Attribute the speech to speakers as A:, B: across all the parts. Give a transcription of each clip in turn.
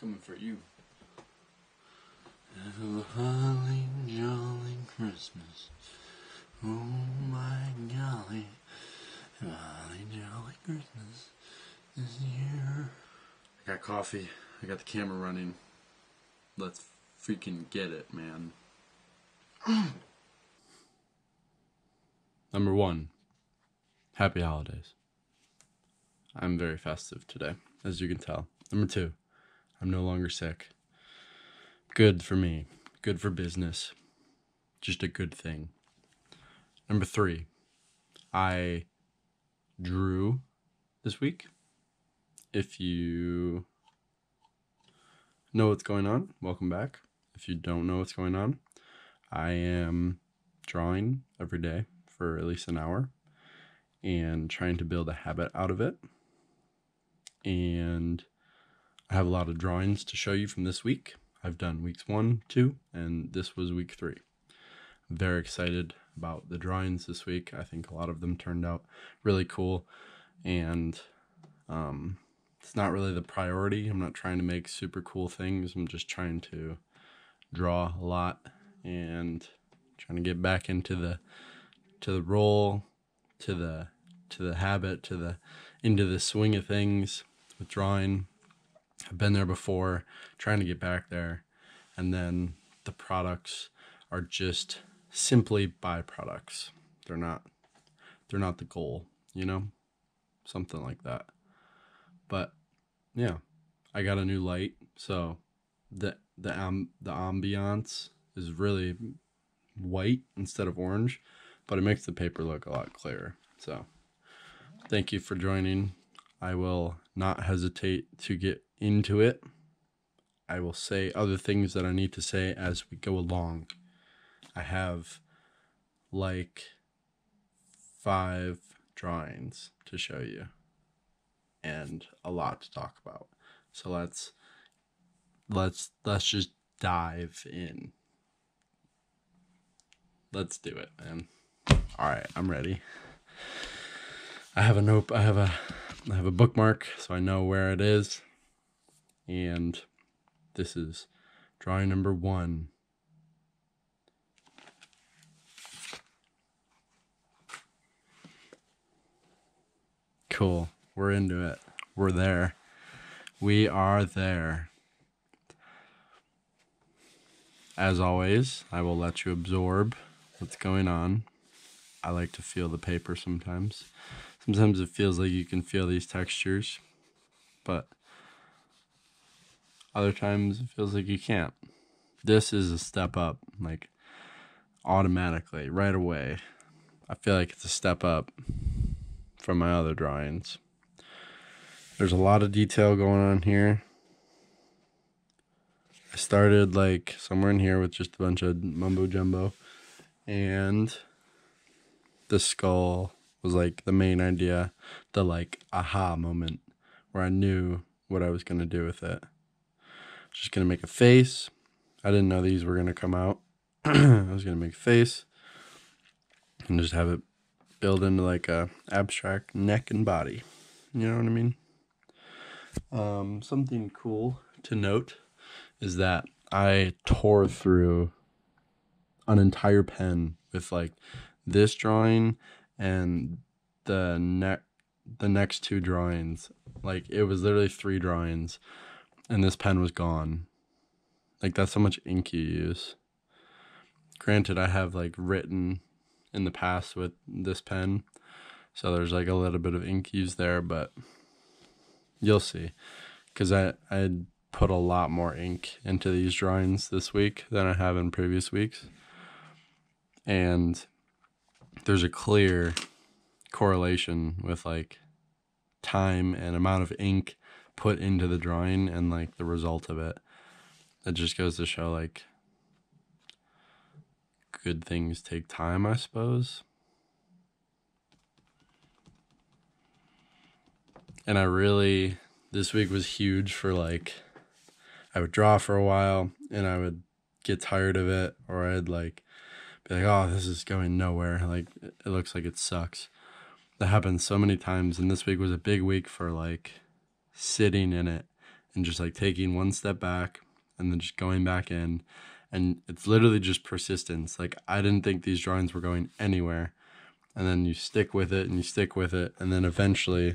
A: Coming for you. Have a holly jolly Christmas. Oh my golly. Have a holly jolly Christmas this year. I got coffee. I got the camera running. Let's freaking get it, man. Number 1. Happy holidays. I'm very festive today, as you can tell. Number 2. I'm no longer sick. Good for me. Good for business. Just a good thing. Number 3. I drew this week. If you know what's going on, welcome back. If you don't know what's going on, I am drawing every day for at least an hour and trying to build a habit out of it. And I have a lot of drawings to show you from this week. I've done weeks 1, 2, and this was week 3. I'm very excited about the drawings this week. I think a lot of them turned out really cool, and it's not really the priority. I'm not trying to make super cool things. I'm just trying to draw a lot and trying to get back into the role, to the habit, into the swing of things with drawing. I've been there before, trying to get back there, and then the products are just simply byproducts. They're not the goal, something like that. But yeah, I got a new light, so the ambiance is really white instead of orange, but it makes the paper look a lot clearer. So thank you for joining. I will not hesitate to get into it. I will say other things that I need to say as we go along. I have like 5 drawings to show you and a lot to talk about. So let's just dive in. Let's do it, man. All right, I'm ready. I have a bookmark, so I know where it is. And this is drawing number 1. Cool. We're into it. We're there. We are there. As always, I will let you absorb what's going on. I like to feel the paper sometimes. Sometimes it feels like you can feel these textures, but other times it feels like you can't. This is a step up, like automatically, right away. I feel like it's a step up from my other drawings. There's a lot of detail going on here. I started like somewhere in here with just a bunch of mumbo jumbo, and the skull was like the main idea, the like aha moment where I knew what I was going to do with it. Just going to make a face. I didn't know these were going to come out. I was going to make a face and just have it build into like a abstract neck and body. You know what I mean? Something cool to note is that I tore through an entire pen with like this drawing and the next 2 drawings. Like it was literally 3 drawings and this pen was gone. Like that's how much ink you use. Granted, I have like written in the past with this pen, so there's like a little bit of ink used there, but you'll see, because I put a lot more ink into these drawings this week than I have in previous weeks, and there's a clear correlation with like time and amount of ink put into the drawing and like the result of it. It just goes to show like good things take time, I suppose. And this week was huge for like, I would draw for a while and I would get tired of it, or I'd like be like, oh, this is going nowhere. Like it looks like it sucks. That happened so many times. And this week was a big week for like sitting in it and just like taking one step back and then just going back in. And it's literally just persistence. Like, I didn't think these drawings were going anywhere. And then you stick with it and you stick with it. And then eventually,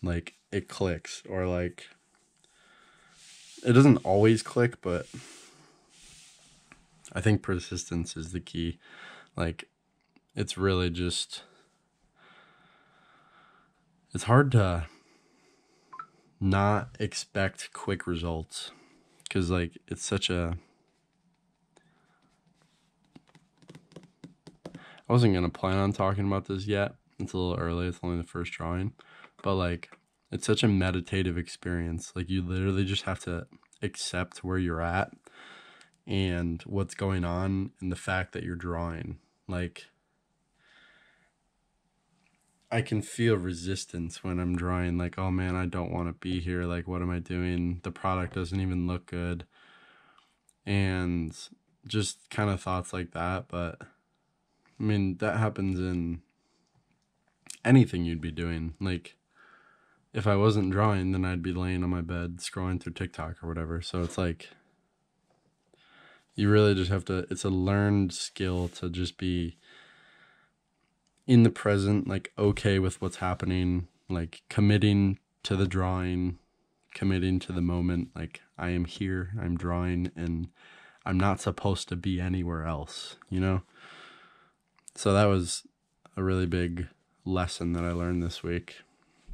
A: like, it clicks. Or, like, it doesn't always click, but I think persistence is the key. Like, it's really just, it's hard to not expect quick results. Because, like, it's such a, I wasn't going to plan on talking about this yet. It's a little early. It's only the first drawing. But, like, it's such a meditative experience. Like, you literally just have to accept where you're at and what's going on and the fact that you're drawing. Like, I can feel resistance when I'm drawing. Like, oh, man, I don't want to be here. Like, what am I doing? The product doesn't even look good. And just kind of thoughts like that. But I mean, that happens in anything you'd be doing. Like, if I wasn't drawing, then I'd be laying on my bed scrolling through TikTok or whatever. So it's like, you really just have to, it's a learned skill to just be in the present, like, okay with what's happening, like, committing to the drawing, committing to the moment. Like, I am here, I'm drawing, and I'm not supposed to be anywhere else, you know? So that was a really big lesson that I learned this week.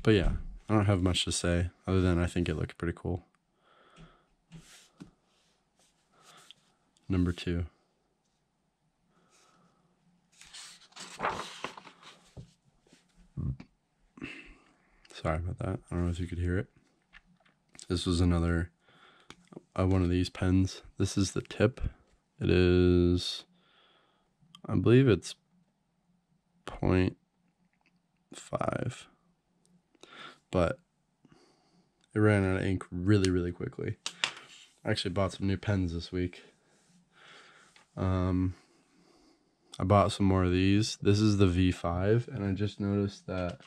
A: But yeah, I don't have much to say other than I think it looked pretty cool. Number 2. Sorry about that. I don't know if you could hear it. This was another one of these pens. This is the tip. It is, I believe it's 0.5, but it ran out of ink really, really quickly. I actually bought some new pens this week. I bought some more of these. This is the V5, and I just noticed that,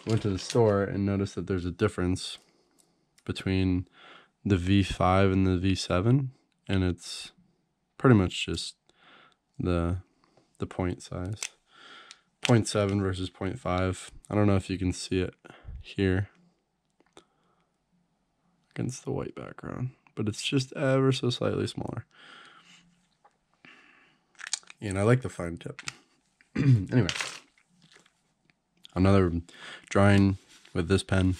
A: went to the store and noticed that there's a difference between the V5 and the V7, and it's pretty much just the point size. 0.7 versus 0.5. I don't know if you can see it here against the white background, but it's just ever so slightly smaller. And I like the fine tip. Anyway, another drawing with this pen.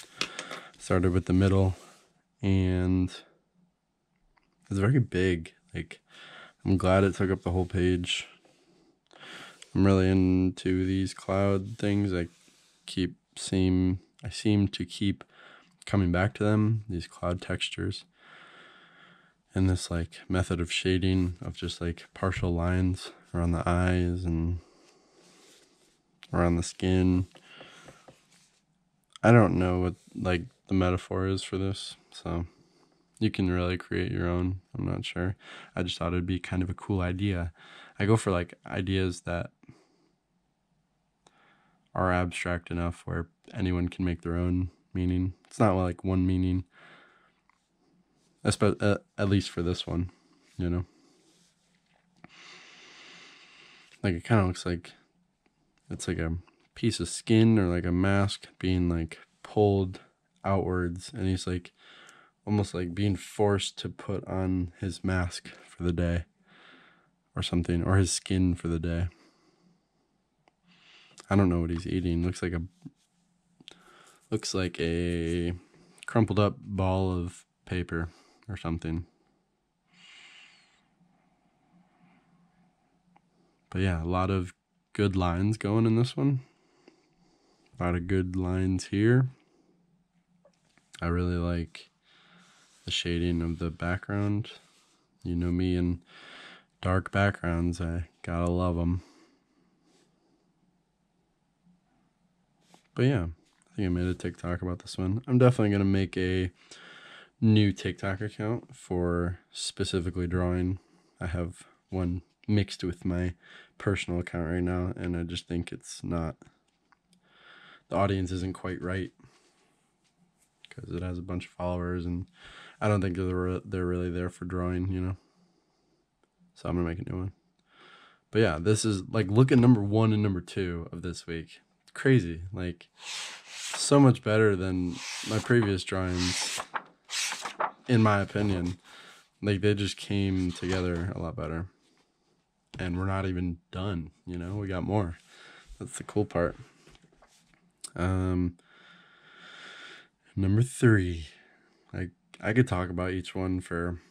A: Started with the middle, and it's very big. Like, I'm glad it took up the whole page. I'm really into these cloud things. I seem to keep coming back to them, these cloud textures. And this, like, method of shading of just, like, partial lines around the eyes and around the skin. I don't know what, like, the metaphor is for this, so you can really create your own. I'm not sure. I just thought it'd be kind of a cool idea. I go for, like, ideas that are abstract enough where anyone can make their own meaning. It's not like one meaning, at least for this one, you know? Like, it kind of looks like it's like a piece of skin or like a mask being, like, pulled outwards, and he's, like, almost like being forced to put on his mask for the day or something, or his skin for the day. I don't know what he's eating. Looks like a crumpled up ball of paper or something. But yeah, a lot of good lines going in this one. A lot of good lines here. I really like the shading of the background. You know me and dark backgrounds. I gotta love them. But yeah, I think I made a TikTok about this one. I'm definitely going to make a new TikTok account for specifically drawing. I have one mixed with my personal account right now, and I just think it's not, the audience isn't quite right. because it has a bunch of followers, and I don't think they're really there for drawing, you know. So I'm gonna make a new one. But yeah, this is like, look at number 1 and number 2 of this week. It's crazy, like so much better than my previous drawings, in my opinion. Like they just came together a lot better, and we're not even done. You know, we got more. That's the cool part. Number 3, like I could talk about each one for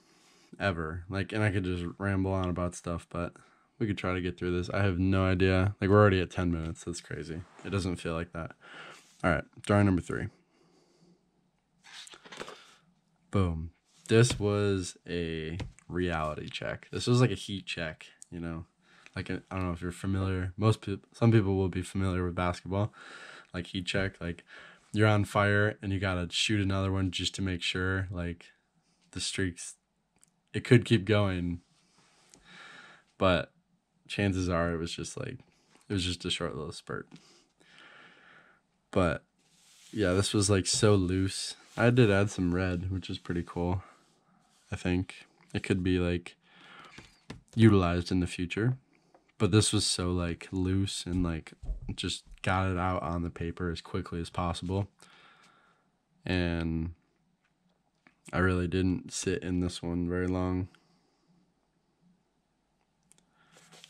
A: ever, like, and I could just ramble on about stuff, but we could try to get through this. I have no idea. Like, we're already at 10 minutes. That's crazy. It doesn't feel like that. All right, drawing number 3. Boom. This was a reality check. This was like a heat check, you know. Like, I don't know if you're familiar. Some people will be familiar with basketball. Like heat check, like you're on fire and you gotta shoot another one just to make sure, like, the streaks, it could keep going, but chances are it was just a short little spurt. But yeah, this was like so loose. I did add some red, which is pretty cool. I think it could be like utilized in the future, but this was so like loose and like just got it out on the paper as quickly as possible. And I really didn't sit in this one very long.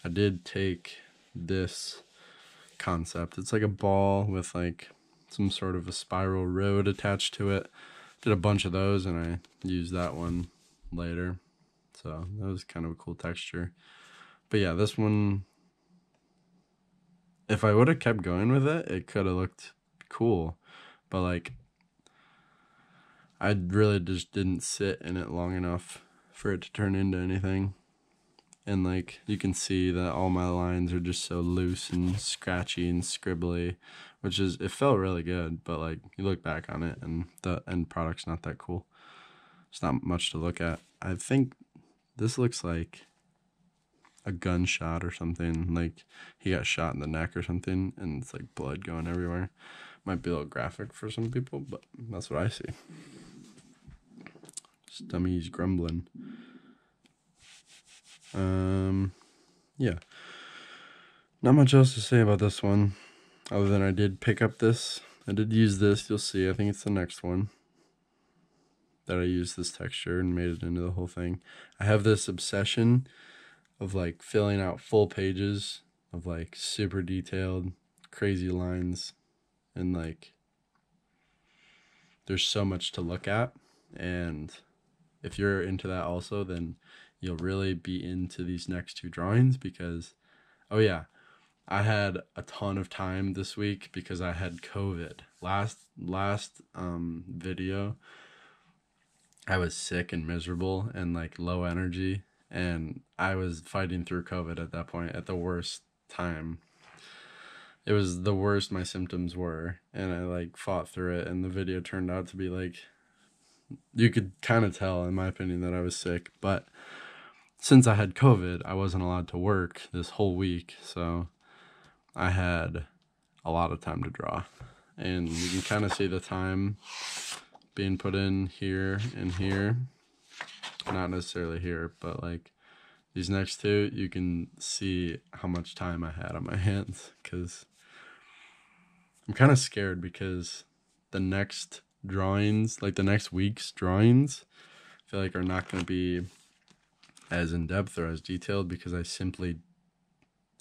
A: I did take this concept. It's like a ball with like some sort of a spiral road attached to it. Did a bunch of those, and I used that one later. So that was kind of a cool texture. But yeah, this one, if I would have kept going with it, it could have looked cool. But like, I really just didn't sit in it long enough for it to turn into anything. And like, you can see that all my lines are just so loose and scratchy and scribbly, which is, it felt really good, but like, you look back on it and the end product's not that cool. It's not much to look at. I think this looks like a gunshot or something, like he got shot in the neck or something, and it's like blood going everywhere. Might be a little graphic for some people, but that's what I see. Stummy's grumbling. Yeah. Not much else to say about this one, other than I did pick up this. I did use this, you'll see. I think it's the next one that I used this texture and made it into the whole thing. I have this obsession of like filling out full pages of like super detailed, crazy lines, and like there's so much to look at. And if you're into that also, then you'll really be into these next 2 drawings, because, oh yeah, I had a ton of time this week because I had COVID. Last video, I was sick and miserable and like low energy, and I was fighting through COVID at that point, at the worst time. It was the worst my symptoms were, and I like fought through it, and the video turned out to be like, you could kind of tell, in my opinion, that I was sick. But since I had COVID, I wasn't allowed to work this whole week, so I had a lot of time to draw. And you can kind of see the time being put in here and here. Not necessarily here, but like these next 2, you can see how much time I had on my hands, because I'm kind of scared, because the next drawings, like the next week's drawings, I feel like are not going to be as in-depth or as detailed, because I simply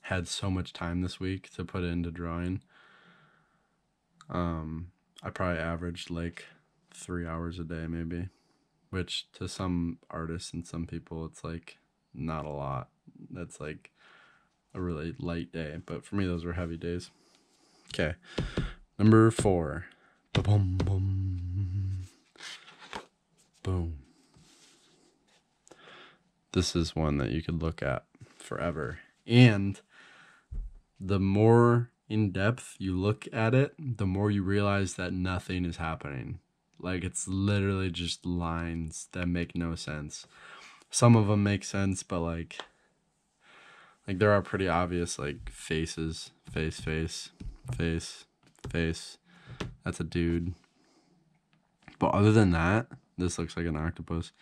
A: had so much time this week to put into drawing. I probably averaged like 3 hours a day maybe, which to some artists and some people it's like not a lot. That's like a really light day, but for me those were heavy days. Okay, number 4. Boom, boom, boom. This is one that you could look at forever, and the more in depth you look at it, the more you realize that nothing is happening. Like, it's literally just lines that make no sense. Some of them make sense, but like there are pretty obvious like faces, face. That's a dude. But other than that, this looks like an octopus.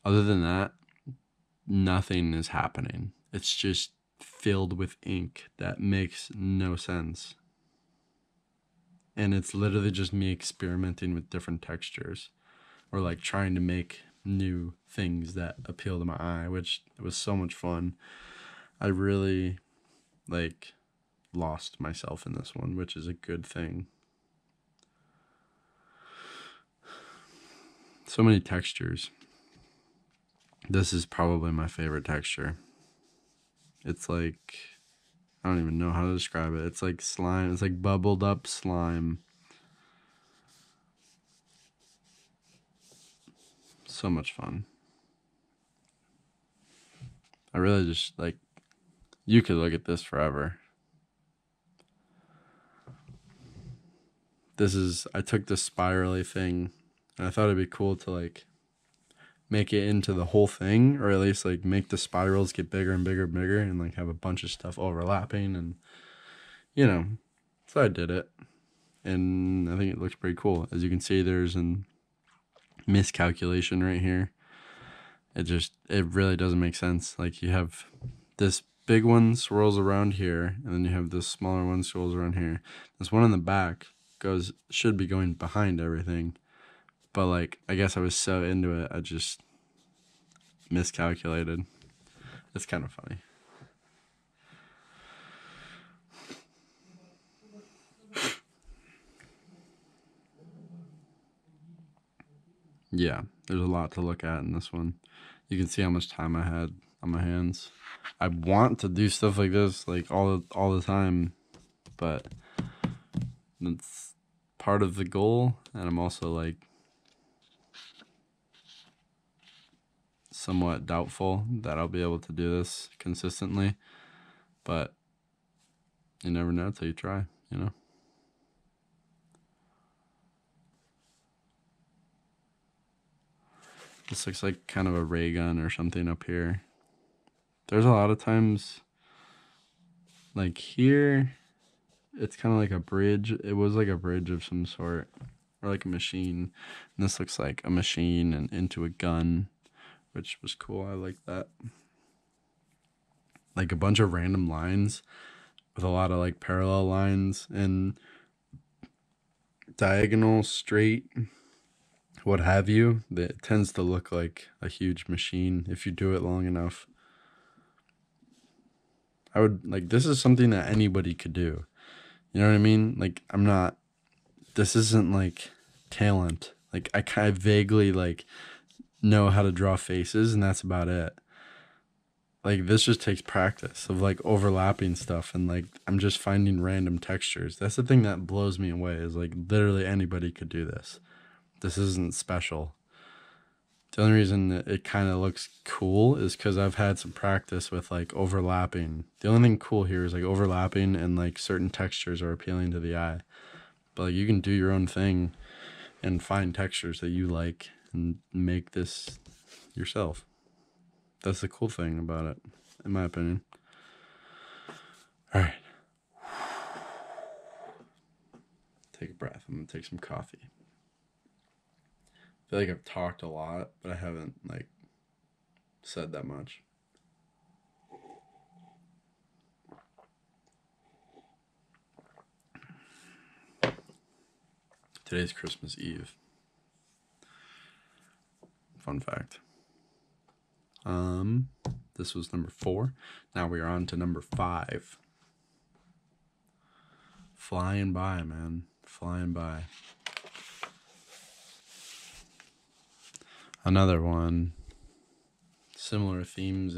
A: Other than that, nothing is happening. It's just filled with ink that makes no sense. And it's literally just me experimenting with different textures or like trying to make new things that appeal to my eye, which was so much fun. I really like lost myself in this one, which is a good thing. So many textures. This is probably my favorite texture. It's like, I don't even know how to describe it. It's like slime. It's like bubbled up slime. So much fun. I really just like, you could look at this forever. I took this spirally thing and I thought it'd be cool to like make it into the whole thing, or at least like make the spirals get bigger and bigger and bigger and like have a bunch of stuff overlapping, and so I did it and I think it looks pretty cool. As you can see, there's an miscalculation right here. It really doesn't make sense. Like you have this big one swirls around here and then you have this smaller one swirls around here. This one in the back should be going behind everything, but like I guess I was so into it I just miscalculated. It's kind of funny. Yeah, there's a lot to look at in this one. You can see how much time I had on my hands. I want to do stuff like this like all the time, but that's part of the goal, and I'm also like somewhat doubtful that I'll be able to do this consistently, but you never know till you try, This looks like kind of a ray gun or something up here. There's a lot of times, like here, it's kind of like a bridge. It was like a bridge of some sort, or like a machine. And this looks like a machine and into a gun, which was cool. I like that. Like a bunch of random lines with a lot of like parallel lines and diagonal, straight, what have you. That tends to look like a huge machine if you do it long enough. I would like, this is something that anybody could do. You know what I mean? Like this isn't like talent. Like I kind of vaguely like know how to draw faces and that's about it. Like this just takes practice of like overlapping stuff and like I'm just finding random textures. That's the thing that blows me away, is like literally anybody could do this. This isn't special. The only reason that it kind of looks cool is because I've had some practice with like overlapping. The only thing cool here is like overlapping and like certain textures are appealing to the eye. But like you can do your own thing and find textures that you like and make this yourself. That's the cool thing about it, in my opinion. All right. Take a breath. I'm going to take some coffee. I feel like I've talked a lot, but I haven't like said that much. Today's Christmas Eve. Fun fact. This was number 4. Now we are on to number 5. Flying by, man. Flying by. Another one. Similar themes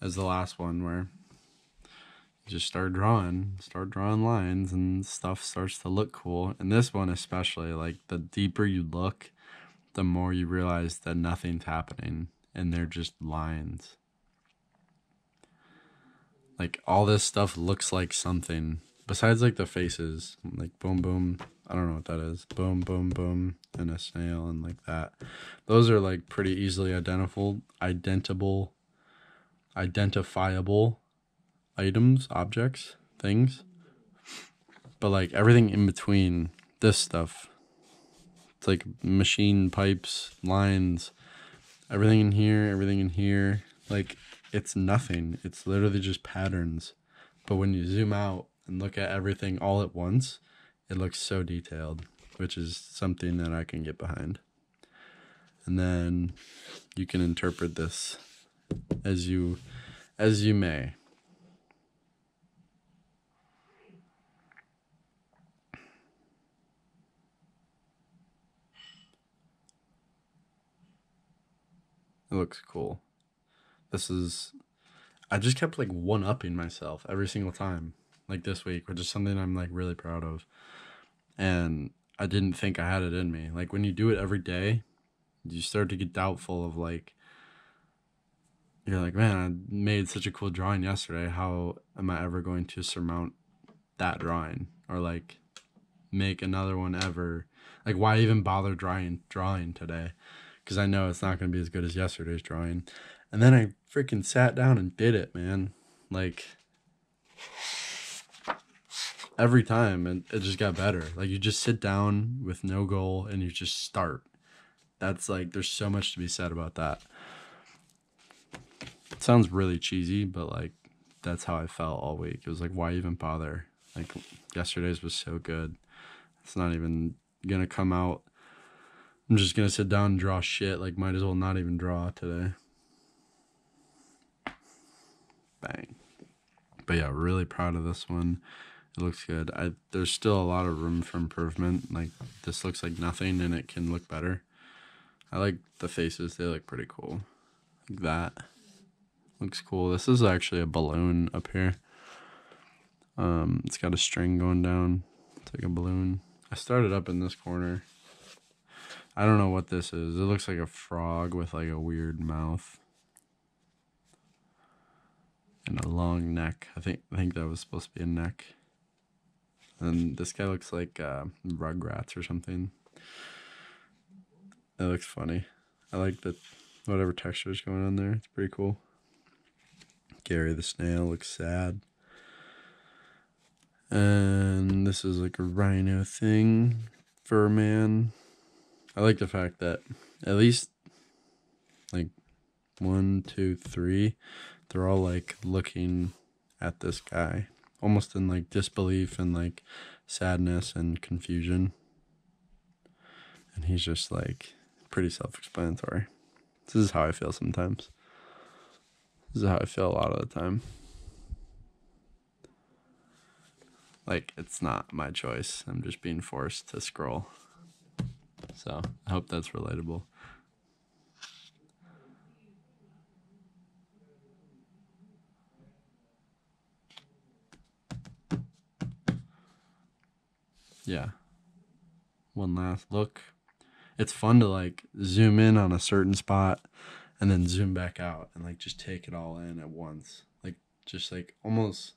A: as the last one, where you just start drawing lines and stuff starts to look cool. And this one especially, like the deeper you look, the more you realize that nothing's happening and they're just lines. Like all this stuff looks like something besides like the faces, like boom boom, I don't know what that is, boom boom boom, and a snail and like that. Those are like pretty easily identifiable items, objects, things. But like everything in between, this stuff It's like machine pipes, lines, everything in here. Like, it's nothing. It's literally just patterns. But when you zoom out and look at everything all at once, it looks so detailed, which is something that I can get behind. And then you can interpret this as you may. It looks cool. I just kept like one-upping myself every single time, like this week, which is something I'm like really proud of. And I didn't think I had it in me. Like when you do it every day, you start to get doubtful of like, you're like, man, I made such a cool drawing yesterday. How am I ever going to surmount that drawing? Or like make another one ever? Like, why even bother drawing today? Because I know it's not going to be as good as yesterday's drawing. And then I freaking sat down and did it, man. Like, every time, and it just got better. Like, you just sit down with no goal and you just start. That's like, there's so much to be said about that. It sounds really cheesy, but like, that's how I felt all week. It was like, why even bother? Like, yesterday's was so good. It's not even gonna come out. I'm just gonna sit down and draw shit. Like, might as well not even draw today. Bang. But yeah, really proud of this one. It looks good. There's still a lot of room for improvement. Like, this looks like nothing and it can look better. I like the faces. They look pretty cool. Like that. Looks cool. This is actually a balloon up here. It's got a string going down. It's like a balloon. I started up in this corner. I don't know what this is. It looks like a frog with like a weird mouth and a long neck. I think that was supposed to be a neck. And this guy looks like Rugrats or something. It looks funny. I like that whatever texture is going on there. It's pretty cool. Gary the snail looks sad. And this is like a rhino thing. Fur man. I like the fact that at least like 1, 2, 3, they're all like looking at this guy. Almost in like disbelief and like sadness and confusion. And he's just like pretty self-explanatory. This is how I feel sometimes. This is how I feel a lot of the time. Like, it's not my choice. I'm just being forced to scroll. So, I hope that's relatable. Yeah. One last look. It's fun to like zoom in on a certain spot and then zoom back out and like just take it all in at once. Like, just like almost,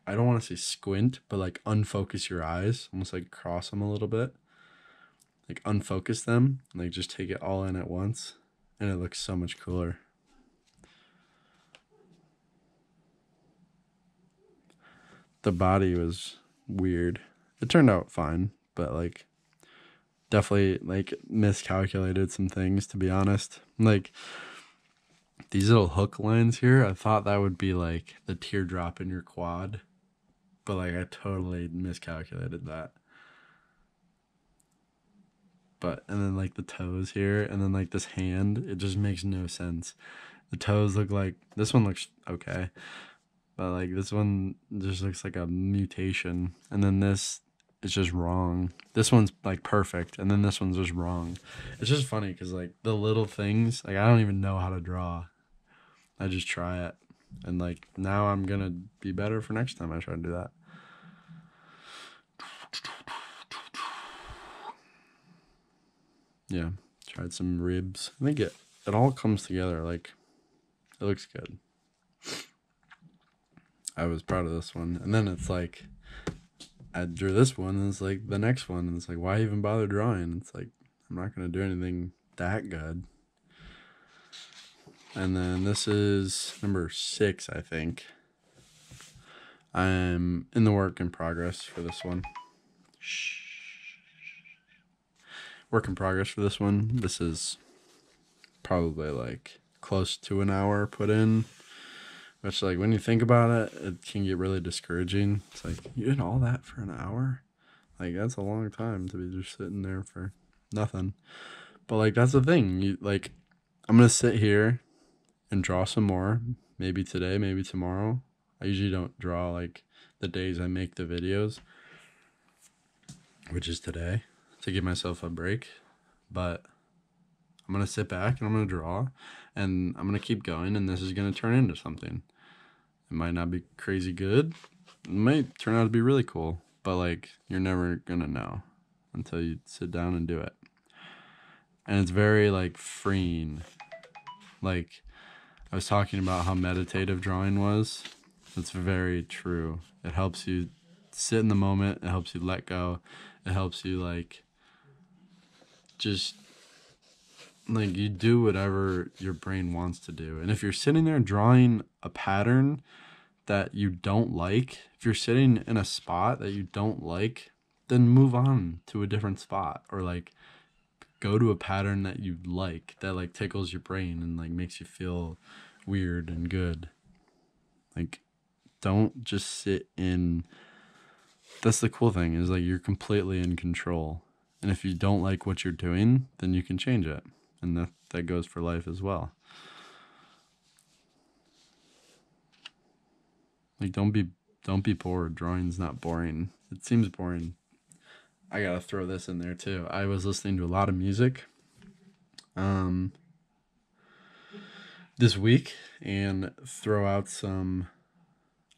A: I don't want to say squint, but like unfocus your eyes, almost like cross them a little bit. Like unfocus them and like just take it all in at once. And it looks so much cooler. The body was weird. It turned out fine, but like definitely like miscalculated some things, to be honest. Like these little hook lines here, I thought that would be like the teardrop in your quad, but like I totally miscalculated that. But and then like the toes here, and then like this hand, it just makes no sense. The toes look like, this one looks okay, but like this one just looks like a mutation, and then this is just wrong. This one's like perfect, and then this one's just wrong. It's just funny because like the little things, like I don't even know how to draw. I just try it, and like now I'm gonna be better for next time I try to do that. Yeah, tried some ribs. I think it all comes together. Like, it looks good. I was proud of this one. And then it's like, I drew this one, and it's like the next one, and it's like, why even bother drawing? It's like, I'm not going to do anything that good. And then this is number 6, I think. I'm in the work in progress for this one. Shh. work in progress for this one. This is probably like close to an hour put in, which, like, when you think about it, it can get really discouraging. It's like, you did all that for an hour? Like, that's a long time to be just sitting there for nothing. But, like, that's the thing. You, like, I'm going to sit here and draw some more. Maybe today, maybe tomorrow. I usually don't draw, like, the days I make the videos, which is today, to give myself a break. But I'm going to sit back and I'm going to draw, and I'm going to keep going, and this is going to turn into something. It might not be crazy good. It might turn out to be really cool, but, like, you're never going to know until you sit down and do it. And it's very, like, freeing. Like, I was talking about how meditative drawing was. That's very true. It helps you sit in the moment. It helps you let go. It helps you, like, just, like, you do whatever your brain wants to do. And if you're sitting there drawing a pattern that you don't like, if you're sitting in a spot that you don't like, then move on to a different spot, or, like, go to a pattern that you like, that, like, tickles your brain and, like, makes you feel weird and good. Like, don't just sit in. That's the cool thing, is, like, you're completely in control. And if you don't like what you're doing, then you can change it. And that goes for life as well. Like, don't be bored. Drawing's not boring. It seems boring. I gotta throw this in there too. I was listening to a lot of music this week, and throw out some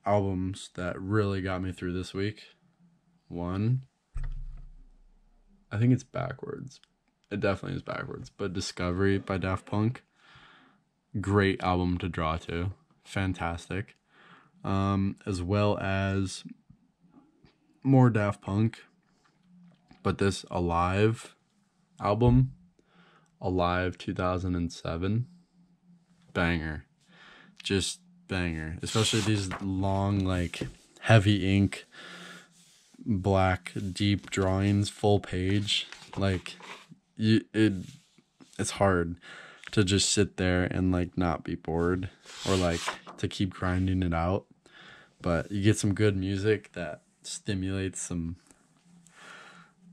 A: albums that really got me through this week. One, I think it's backwards. It definitely is backwards, but Discovery by Daft Punk. Great album to draw to. Fantastic. As well as more Daft Punk, but this Alive album, Alive 2007, banger. Just banger. Especially these long, like, heavy ink, black, deep drawings, full page. Like, it's hard to just sit there and, like, not be bored, or, like, to keep grinding it out. But you get some good music that stimulates some,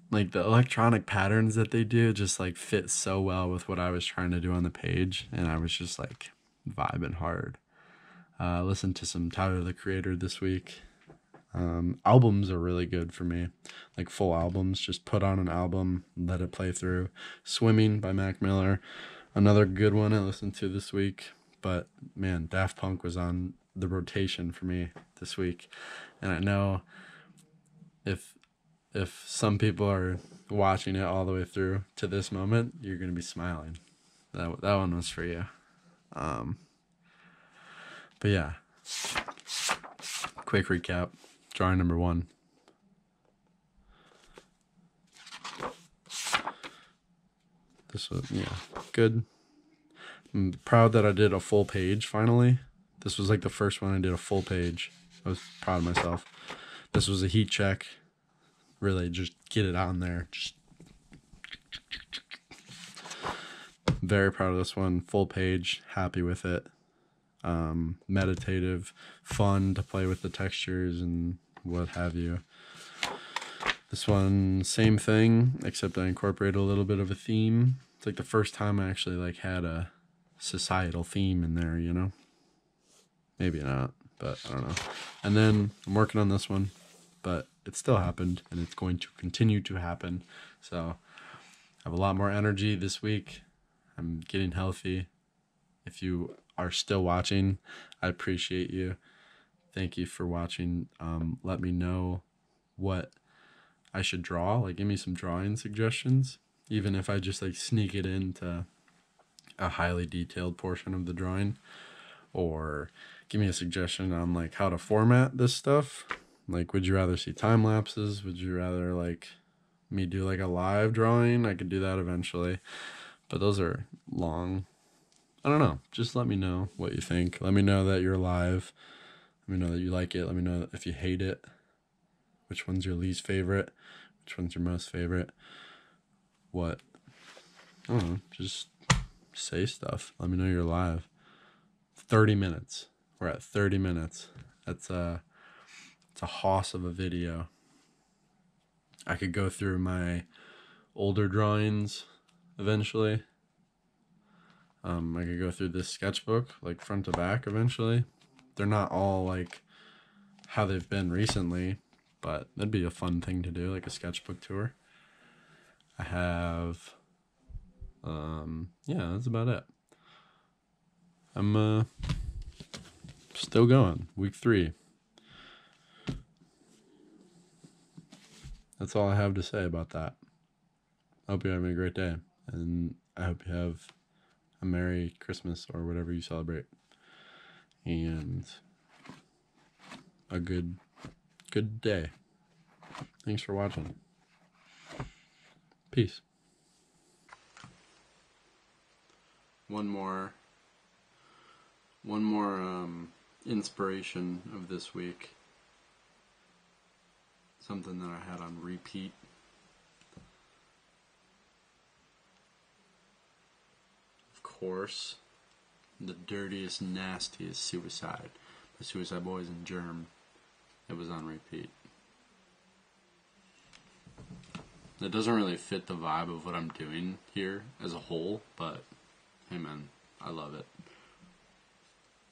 A: like, the electronic patterns that they do just, like, fit so well with what I was trying to do on the page, and I was just, like, vibing hard. Listened to some Tyler, the Creator this week. Albums are really good for me, like, full albums. Just put on an album, let it play through. Swimming by Mac Miller, another good one I listened to this week. But, man, Daft Punk was on the rotation for me this week, and I know if some people are watching it all the way through to this moment, you're gonna be smiling. That one was for you. But yeah, quick recap. Drawing number 1. This was, yeah, good. I'm proud that I did a full page finally. This was, like, the first one I did a full page. I was proud of myself. This was a heat check. Really, just get it on there. Just very proud of this one. Full page. Happy with it. Meditative. Fun to play with the textures and what have you. This one, same thing, except I incorporated a little bit of a theme. It's, like, the first time I actually, like, had a societal theme in there, you know? Maybe not, but I don't know. And then I'm working on this one, but it still happened, and it's going to continue to happen. So I have a lot more energy this week. I'm getting healthy. If you are still watching, I appreciate you. Thank you for watching. Let me know what I should draw. Like, give me some drawing suggestions, even if I just, like, sneak it into a highly detailed portion of the drawing, or give me a suggestion on, like, how to format this stuff. Like, would you rather see time lapses? Would you rather, like, me do, like, a live drawing? I could do that eventually, but those are long. I don't know. Just let me know what you think. Let me know that you're live. Let me know that you like it. Let me know if you hate it. Which one's your least favorite? Which one's your most favorite? What I don't know, just say stuff. Let me know you're live. 30 minutes. We're at 30 minutes. It's a hoss of a video. I could go through my older drawings eventually. I could go through this sketchbook, like front to back eventually. They're not all like how they've been recently, but that'd be a fun thing to do, like a sketchbook tour. I have, yeah, that's about it. I'm still going, week 3. That's all I have to say about that. I hope you're having a great day, and I hope you have a Merry Christmas or whatever you celebrate, and a good day. Thanks for watching. Peace. One more inspiration of this week. Something that I had on repeat. Of course, the dirtiest, nastiest suicide by Suicide Boys and Germ. It was on repeat. It doesn't really fit the vibe of what I'm doing here as a whole, but hey man, I love it.